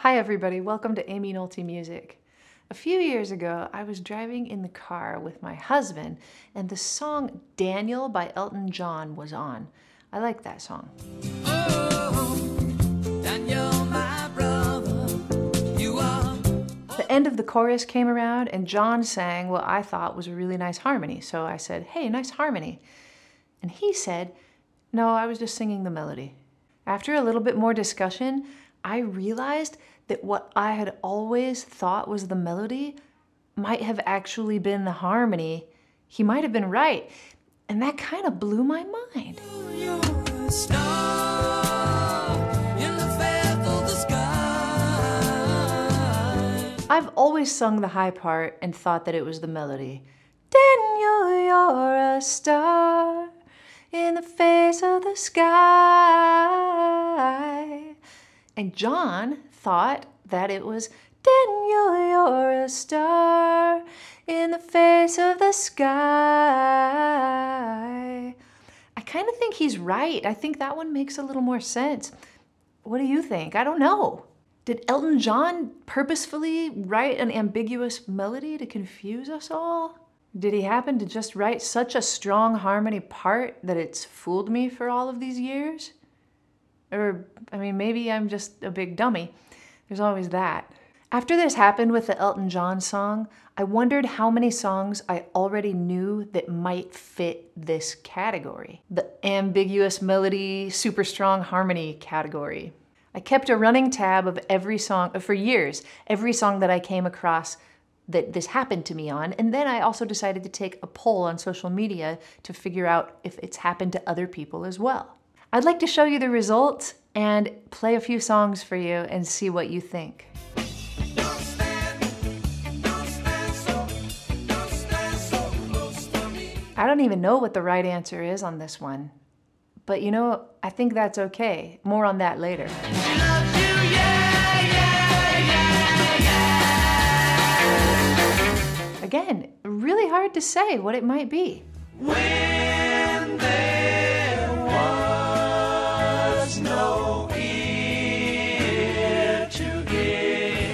Hi everybody, welcome to Aimee Nolte Music. A few years ago, I was driving in the car with my husband and the song Daniel by Elton John was on. I like that song. Oh, Daniel, my brother, you are... The end of the chorus came around and John sang what I thought was a really nice harmony. So I said, hey, nice harmony. And he said, no, I was just singing the melody. After a little bit more discussion, I realized that what I had always thought was the melody might have actually been the harmony. He might have been right. And that kind of blew my mind. You're a star in the faith of the sky. I've always sung the high part and thought that it was the melody. Daniel, you're a star in the face of the sky. And John thought that it was Daniel, you're a star in the face of the sky. I kind of think he's right. I think that one makes a little more sense. What do you think? I don't know. Did Elton John purposefully write an ambiguous melody to confuse us all? Did he happen to just write such a strong harmony part that it's fooled me for all of these years? Or, I mean, maybe I'm just a big dummy. There's always that. After this happened with the Elton John song, I wondered how many songs I already knew that might fit this category. The ambiguous melody, super strong harmony category. I kept a running tab of every song, for years, every song that I came across that this happened to me on, and then I also decided to take a poll on social media to figure out if it's happened to other people as well. I'd like to show you the results and play a few songs for you and see what you think. I don't even know what the right answer is on this one. But you know, I think that's okay. More on that later. Again, really hard to say what it might be. When there was no ear to hear.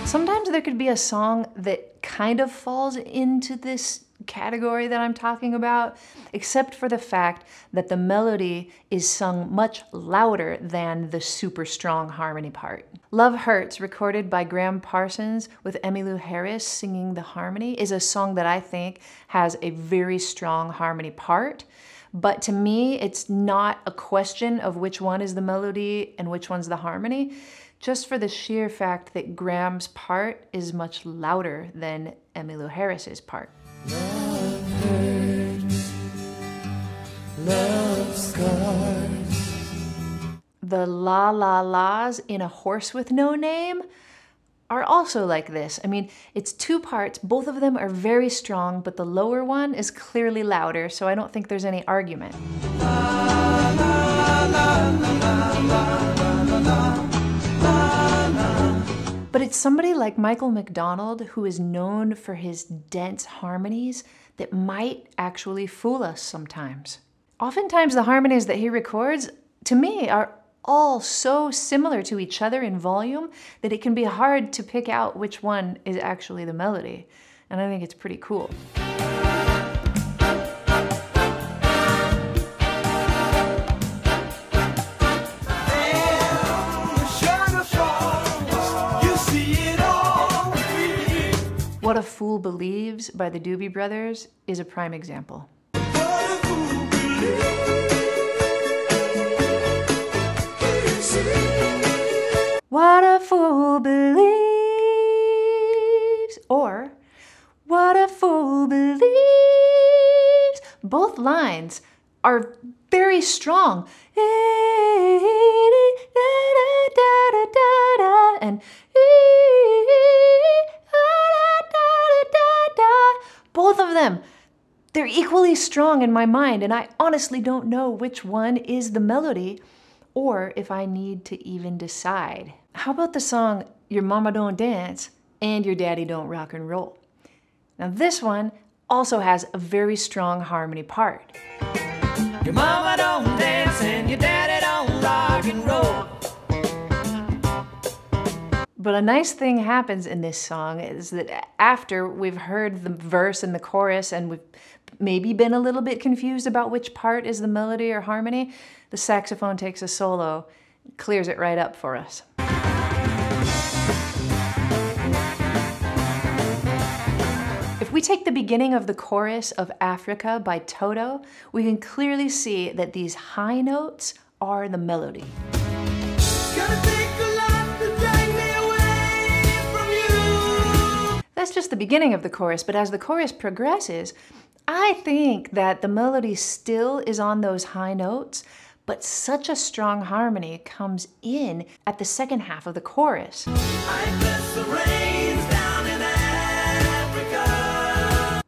Sometimes there could be a song that kind of falls into this category that I'm talking about, except for the fact that the melody is sung much louder than the super strong harmony part. Love Hurts, recorded by Graham Parsons with Emmylou Harris singing the harmony, is a song that I think has a very strong harmony part. But to me, it's not a question of which one is the melody and which one's the harmony, just for the sheer fact that Graham's part is much louder than Emmylou Harris's part. Love hurts, love scars. The la la la's in A Horse with No Name are also like this. I mean, it's two parts, both of them are very strong, but the lower one is clearly louder, so I don't think there's any argument. La, la, la, la, la, la, la, la. But it's somebody like Michael McDonald, who is known for his dense harmonies, that might actually fool us sometimes. Oftentimes the harmonies that he records, to me, are all so similar to each other in volume that it can be hard to pick out which one is actually the melody. And I think it's pretty cool. What a Fool Believes by the Doobie Brothers is a prime example. What a fool believes, or what a fool believes. Both lines are very strong. And both of them, they're equally strong in my mind, and I honestly don't know which one is the melody or if I need to even decide. How about the song Your Mama Don't Dance and Your Daddy Don't Rock and Roll? Now this one also has a very strong harmony part. Your mama don't dance and your daddy don't rock and roll. But a nice thing happens in this song is that after we've heard the verse and the chorus and we've maybe been a little bit confused about which part is the melody or harmony, the saxophone takes a solo, clears it right up for us. If we take the beginning of the chorus of Africa by Toto, we can clearly see that these high notes are the melody. That's just the beginning of the chorus, but as the chorus progresses, I think that the melody still is on those high notes, but such a strong harmony comes in at the second half of the chorus.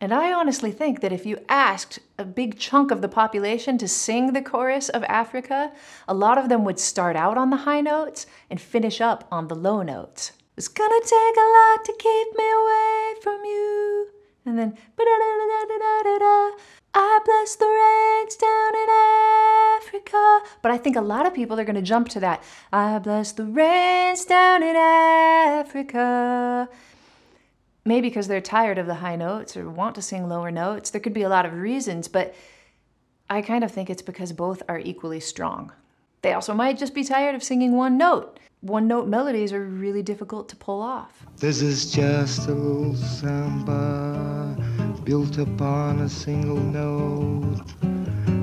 And I honestly think that if you asked a big chunk of the population to sing the chorus of Africa, a lot of them would start out on the high notes and finish up on the low notes. It's gonna take a lot to keep me away from you. And then, I bless the rains down in Africa. But I think a lot of people are gonna jump to that. I bless the rains down in Africa. Maybe because they're tired of the high notes or want to sing lower notes. There could be a lot of reasons, but I kind of think it's because both are equally strong. They also might just be tired of singing one note. One-note melodies are really difficult to pull off. This is just a little samba built upon a single note.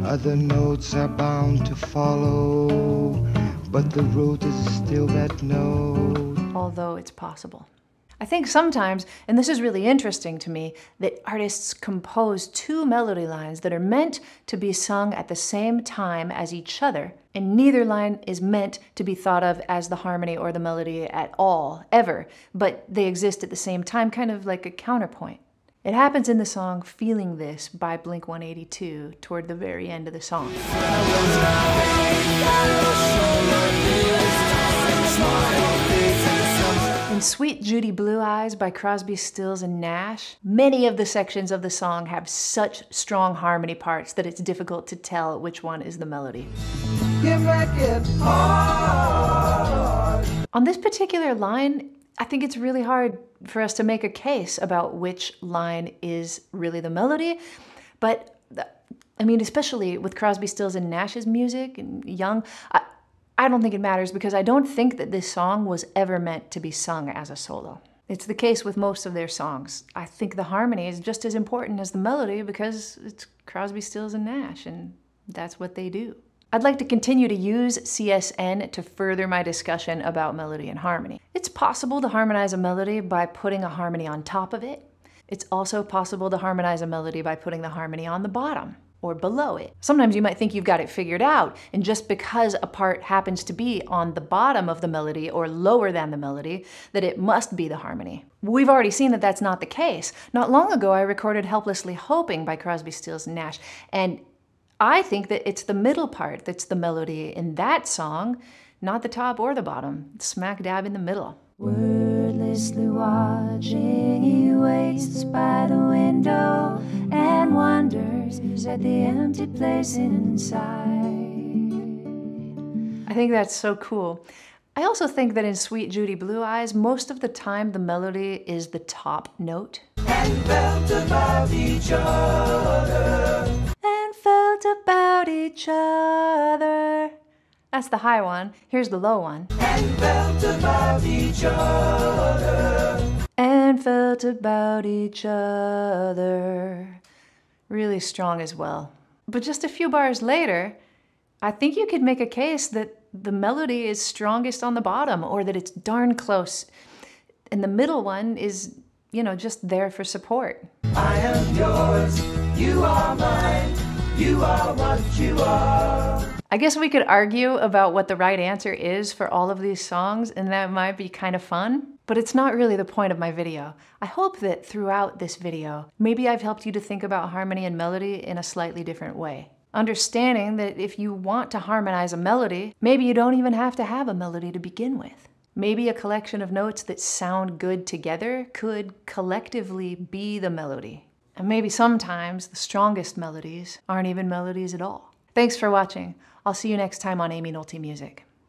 Other notes are bound to follow, but the root is still that note. Although it's possible. I think sometimes, and this is really interesting to me, that artists compose two melody lines that are meant to be sung at the same time as each other, and neither line is meant to be thought of as the harmony or the melody at all, ever, but they exist at the same time, kind of like a counterpoint. It happens in the song Feeling This by Blink-182 toward the very end of the song. In Sweet Judy Blue Eyes by Crosby Stills and Nash, many of the sections of the song have such strong harmony parts that it's difficult to tell which one is the melody. On this particular line, I think it's really hard for us to make a case about which line is really the melody, but I mean, especially with Crosby, Stills and Nash's music and Young, I don't think it matters because I don't think that this song was ever meant to be sung as a solo. It's the case with most of their songs. I think the harmony is just as important as the melody because it's Crosby, Stills and Nash, and that's what they do. I'd like to continue to use CSN to further my discussion about melody and harmony. It's possible to harmonize a melody by putting a harmony on top of it. It's also possible to harmonize a melody by putting the harmony on the bottom or below it. Sometimes you might think you've got it figured out, and just because a part happens to be on the bottom of the melody or lower than the melody, that it must be the harmony. We've already seen that that's not the case. Not long ago, I recorded Helplessly Hoping by Crosby, Stills and Nash, and I think that it's the middle part that's the melody in that song, not the top or the bottom, smack dab in the middle. Wordlessly watching, he waits by the window and wonders at the empty place inside. I think that's so cool. I also think that in Sweet Judy Blue Eyes, most of the time the melody is the top note. And felt about each other. And felt about each other. That's the high one. Here's the low one. And felt about each other. And felt about each other. Really strong as well. But just a few bars later, I think you could make a case that the melody is strongest on the bottom, or that it's darn close. And the middle one is, you know, just there for support. I am yours, you are mine, you are what you are. I guess we could argue about what the right answer is for all of these songs, and that might be kind of fun, but it's not really the point of my video. I hope that throughout this video, maybe I've helped you to think about harmony and melody in a slightly different way. Understanding that if you want to harmonize a melody, maybe you don't even have to have a melody to begin with. Maybe a collection of notes that sound good together could collectively be the melody. And maybe sometimes the strongest melodies aren't even melodies at all. Thanks for watching. I'll see you next time on Aimee Nolte Music.